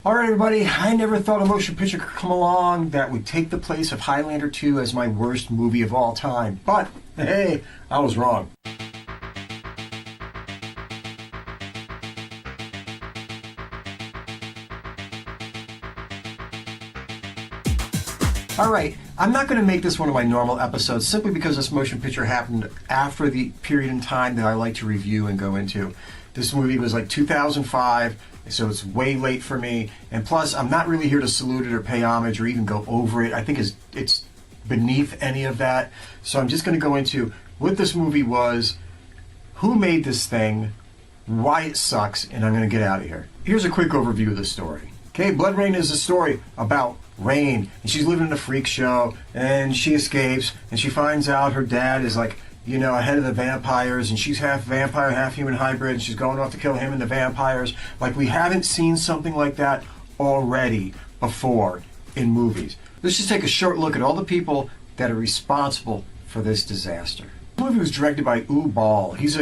Alright everybody, I never thought a motion picture could come along that would take the place of Highlander 2 as my worst movie of all time. But, hey, I was wrong. Alright, I'm not going to make this one of my normal episodes simply because this motion picture happened after the period in time that I like to review and go into. This movie was like 2005, so it's way late for me. And plus, I'm not really here to salute it or pay homage or even go over it. I think it's beneath any of that. So I'm just going to go into what this movie was, who made this thing, why it sucks, and I'm going to get out of here. Here's a quick overview of the story. Okay, Bloodrayne is a story about Rain, and she's living in a freak show, and she escapes, and she finds out her dad is like, you know, ahead of the vampires, and she's half vampire, half human hybrid, and she's going off to kill him and the vampires. Like, we haven't seen something like that already before in movies. Let's just take a short look at all the people that are responsible for this disaster. The movie was directed by Uwe Boll. He's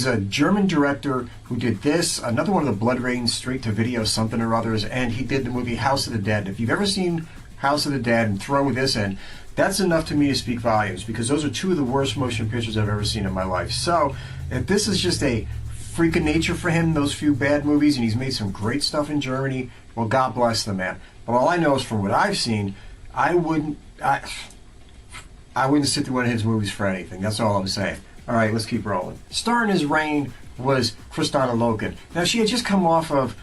a German director who did this, another one of the Bloodrayne straight-to-video something or others, and he did the movie House of the Dead. If you've ever seen House of the Dead and throw this in, that's enough to me to speak volumes, because those are two of the worst motion pictures I've ever seen in my life. So, if this is just a freak of nature for him, those few bad movies, and he's made some great stuff in Germany, well, God bless the man. But all I know is from what I've seen, I wouldn't sit through one of his movies for anything. That's all I'm saying. All right, let's keep rolling. Starring as Rain was Kristanna Loken. Now, she had just come off of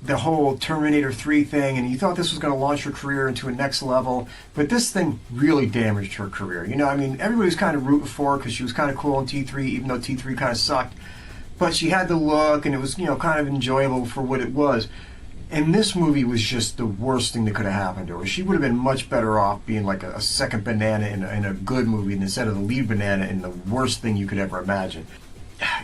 the whole Terminator 3 thing, and you thought this was going to launch her career into a next level, but this thing really damaged her career. You know, I mean, everybody was kind of rooting for her because she was kind of cool in T3, even though T3 kind of sucked. But she had the look, and it was, you know, kind of enjoyable for what it was. And this movie was just the worst thing that could have happened to her. She would have been much better off being like a second banana in a good movie instead of the lead banana in the worst thing you could ever imagine.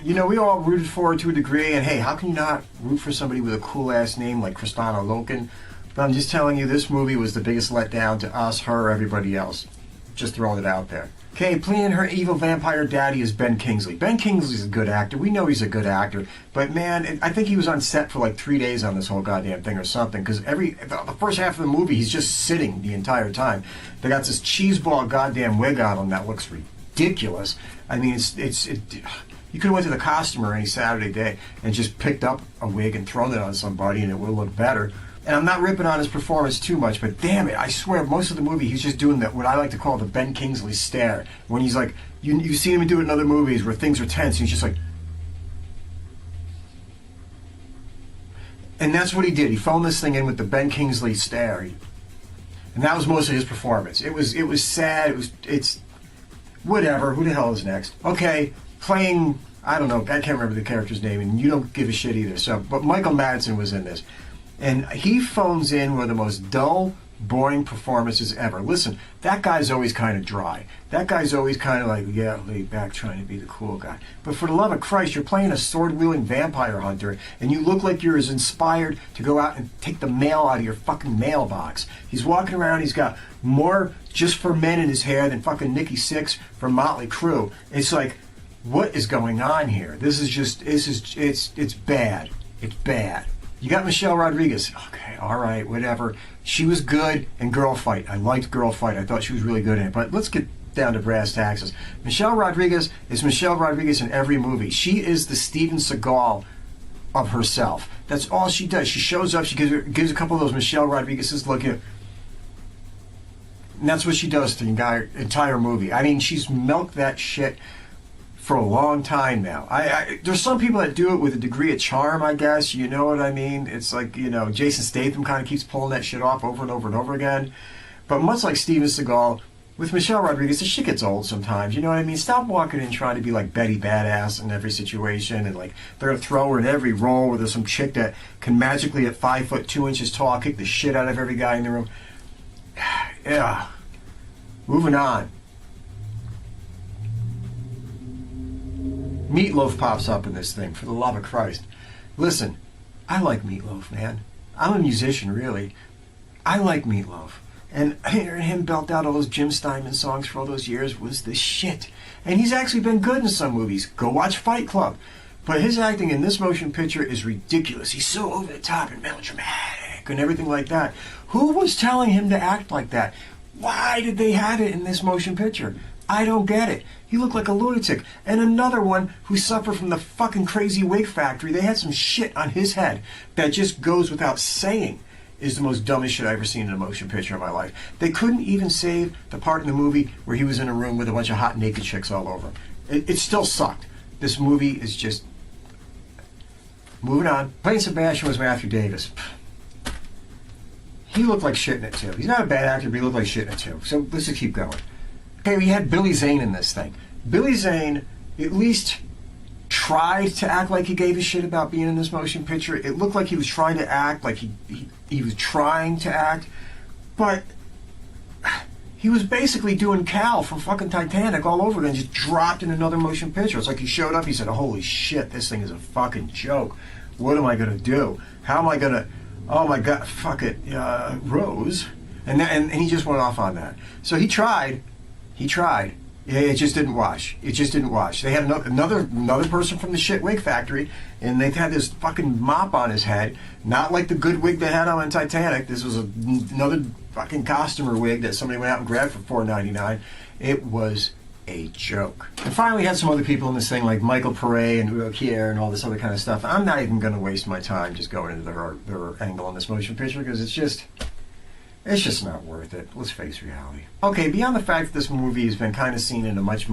You know, we all rooted for her to a degree, and hey, how can you not root for somebody with a cool-ass name like Kristanna Loken? But I'm just telling you, this movie was the biggest letdown to us, her, everybody else. Just throwing it out there. Okay, playing her evil vampire daddy is Ben Kingsley. Ben Kingsley's a good actor. We know he's a good actor. But man, I think he was on set for like 3 days on this whole goddamn thing or something. Because the first half of the movie, he's just sitting the entire time. They got this cheeseball goddamn wig on him that looks ridiculous. I mean, you could have went to the costumer any Saturday day and just picked up a wig and thrown it on somebody and it would have looked better. And I'm not ripping on his performance too much, but damn it, I swear, most of the movie he's just doing what I like to call the Ben Kingsley stare. When he's like, you've seen him do it in other movies where things are tense, and he's just like... And that's what he did. He phoned this thing in with the Ben Kingsley stare. And that was most of his performance. It was sad, it's... Whatever, who the hell is next? Okay, playing, I don't know, I can't remember the character's name, and you don't give a shit either, so... But Michael Madsen was in this. And he phones in one of the most dull, boring performances ever. Listen, that guy's always kind of dry. That guy's always kind of like, yeah, laid back, trying to be the cool guy. But for the love of Christ, you're playing a sword-wielding vampire hunter, and you look like you're as inspired to go out and take the mail out of your fucking mailbox. He's walking around, he's got more Just for Men in his hair than fucking Nikki Sixx from Motley Crue. It's like, what is going on here? It's bad. It's bad. You got Michelle Rodriguez. Okay, all right, whatever. She was good in Girl Fight. I liked Girl Fight. I thought she was really good in it. But let's get down to brass taxes. Michelle Rodriguez is Michelle Rodriguez in every movie. She is the Steven Seagal of herself. That's all she does. She shows up. She gives a couple of those Michelle Rodriguez's look at. And that's what she does the entire movie. I mean, she's milked that shit for a long time now. There's some people that do it with a degree of charm, I guess. You know what I mean? It's like, you know, Jason Statham kind of keeps pulling that shit off over and over and over again. But much like Steven Seagal, with Michelle Rodriguez, the shit gets old sometimes. You know what I mean? Stop walking in trying to be like Betty Badass in every situation, and like they're gonna throw her in every role where there's some chick that can magically at 5 foot 2 inches tall kick the shit out of every guy in the room. Yeah. Moving on. Meatloaf pops up in this thing, for the love of Christ. Listen, I like Meatloaf, man. I'm a musician, really. I like Meatloaf. And hearing him belt out all those Jim Steinman songs for all those years was the shit. And he's actually been good in some movies. Go watch Fight Club. But his acting in this motion picture is ridiculous. He's so over the top and melodramatic and everything like that. Who was telling him to act like that? Why did they have it in this motion picture? I don't get it. He looked like a lunatic. And another one who suffered from the fucking crazy wig factory. They had some shit on his head that just goes without saying is the most dumbest shit I've ever seen in a motion picture in my life. They couldn't even save the part in the movie where he was in a room with a bunch of hot naked chicks all over him. It still sucked. This movie is just... Moving on. Playing Sebastian was Matthew Davis. He looked like shit in it too. He's not a bad actor, but he looked like shit in it too. So let's just keep going. Okay, we had Billy Zane in this thing. Billy Zane at least tried to act like he gave a shit about being in this motion picture. It looked like he was trying to act, like he was trying to act, but he was basically doing Cal from fucking Titanic all over again, just dropped in another motion picture. It's like he showed up, he said, holy shit, this thing is a fucking joke. What am I going to do? How am I going to... Oh my God, fuck it, Rose. And he just went off on that. So he tried. It just didn't wash. They had another person from the shit wig factory, and they had this fucking mop on his head, not like the good wig they had on Titanic. This was another fucking costumer wig that somebody went out and grabbed for $4.99. It was a joke. And finally, had some other people in this thing like Michael Pare and Udo Kier and all this other kind of stuff. I'm not even going to waste my time just going into their angle on this motion picture because it's just not worth it. Let's face reality. Okay, beyond the fact that this movie has been kind of seen in a much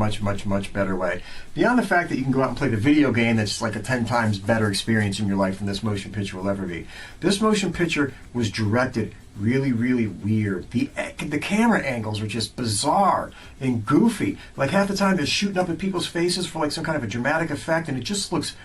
better way, beyond the fact that you can go out and play the video game that's like a 10 times better experience in your life than this motion picture will ever be, this motion picture was directed really weird. The camera angles are just bizarre and goofy. Like half the time they're shooting up at people's faces for like some kind of a dramatic effect, and it just looks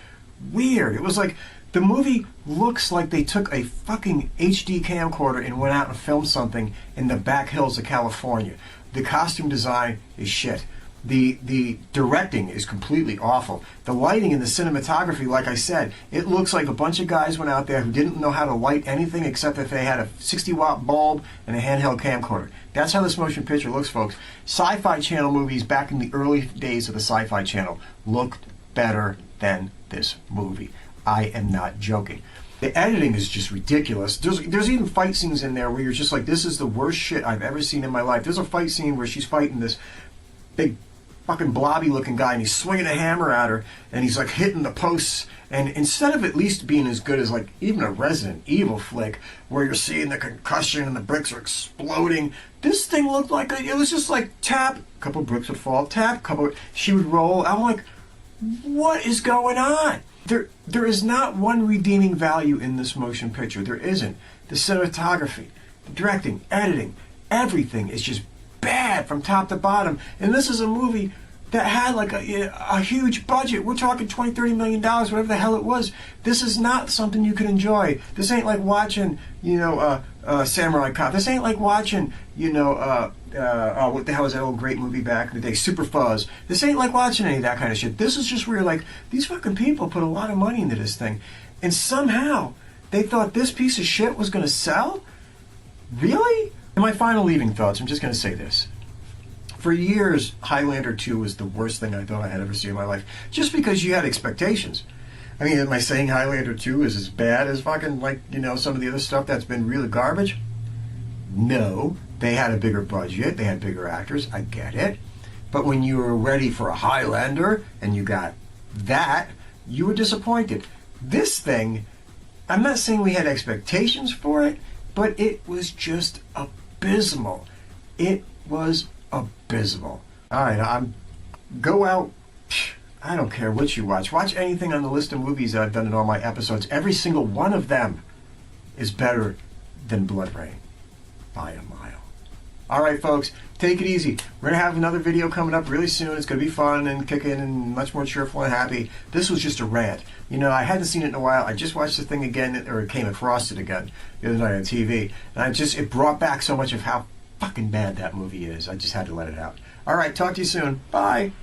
weird. It was like the movie looks like they took a fucking HD camcorder and went out and filmed something in the back hills of California. The costume design is shit. The directing is completely awful. The lighting and the cinematography, like I said, it looks like a bunch of guys went out there who didn't know how to light anything except if they had a 60-watt bulb and a handheld camcorder. That's how this motion picture looks, folks. Sci-Fi Channel movies back in the early days of the Sci-Fi Channel looked better than this movie. I am not joking. The editing is just ridiculous. There's even fight scenes in there where you're just like, this is the worst shit I've ever seen in my life. There's a fight scene where she's fighting this big fucking blobby looking guy and he's swinging a hammer at her and he's like hitting the posts, and instead of at least being as good as like even a Resident Evil flick where you're seeing the concussion and the bricks are exploding, this thing looked like it was just like tap, a couple bricks would fall, tap, she would roll. I'm like, what is going on? There is not one redeeming value in this motion picture. There isn't. The cinematography, the directing, editing, everything is just bad from top to bottom. And this is a movie that had like a huge budget. We're talking $20-30 million, whatever the hell it was. This is not something you can enjoy. This ain't like watching, Samurai Cop. This ain't like watching, what the hell is that old great movie back in the day, Super Fuzz. This ain't like watching any of that kind of shit. This is just where you're like, these fucking people put a lot of money into this thing, and somehow they thought this piece of shit was going to sell? Really? And my final leaving thoughts, I'm just going to say this. For years, Highlander 2 was the worst thing I thought I had ever seen in my life. Just because you had expectations. I mean, am I saying Highlander 2 is as bad as fucking, some of the other stuff that's been really garbage? No. They had a bigger budget. They had bigger actors. I get it. But when you were ready for a Highlander and you got that, you were disappointed. This thing, I'm not saying we had expectations for it, but it was just abysmal. It was abysmal. All right, go out. I don't care what you watch. Watch anything on the list of movies that I've done in all my episodes. Every single one of them is better than Bloodrayne by a mile. All right, folks, take it easy. We're going to have another video coming up really soon. It's going to be fun and kicking and much more cheerful and happy. This was just a rant. I hadn't seen it in a while. I just watched the thing again, or came across it again the other night on TV. And it brought back so much of how fucking bad that movie is. I just had to let it out. All right, talk to you soon. Bye.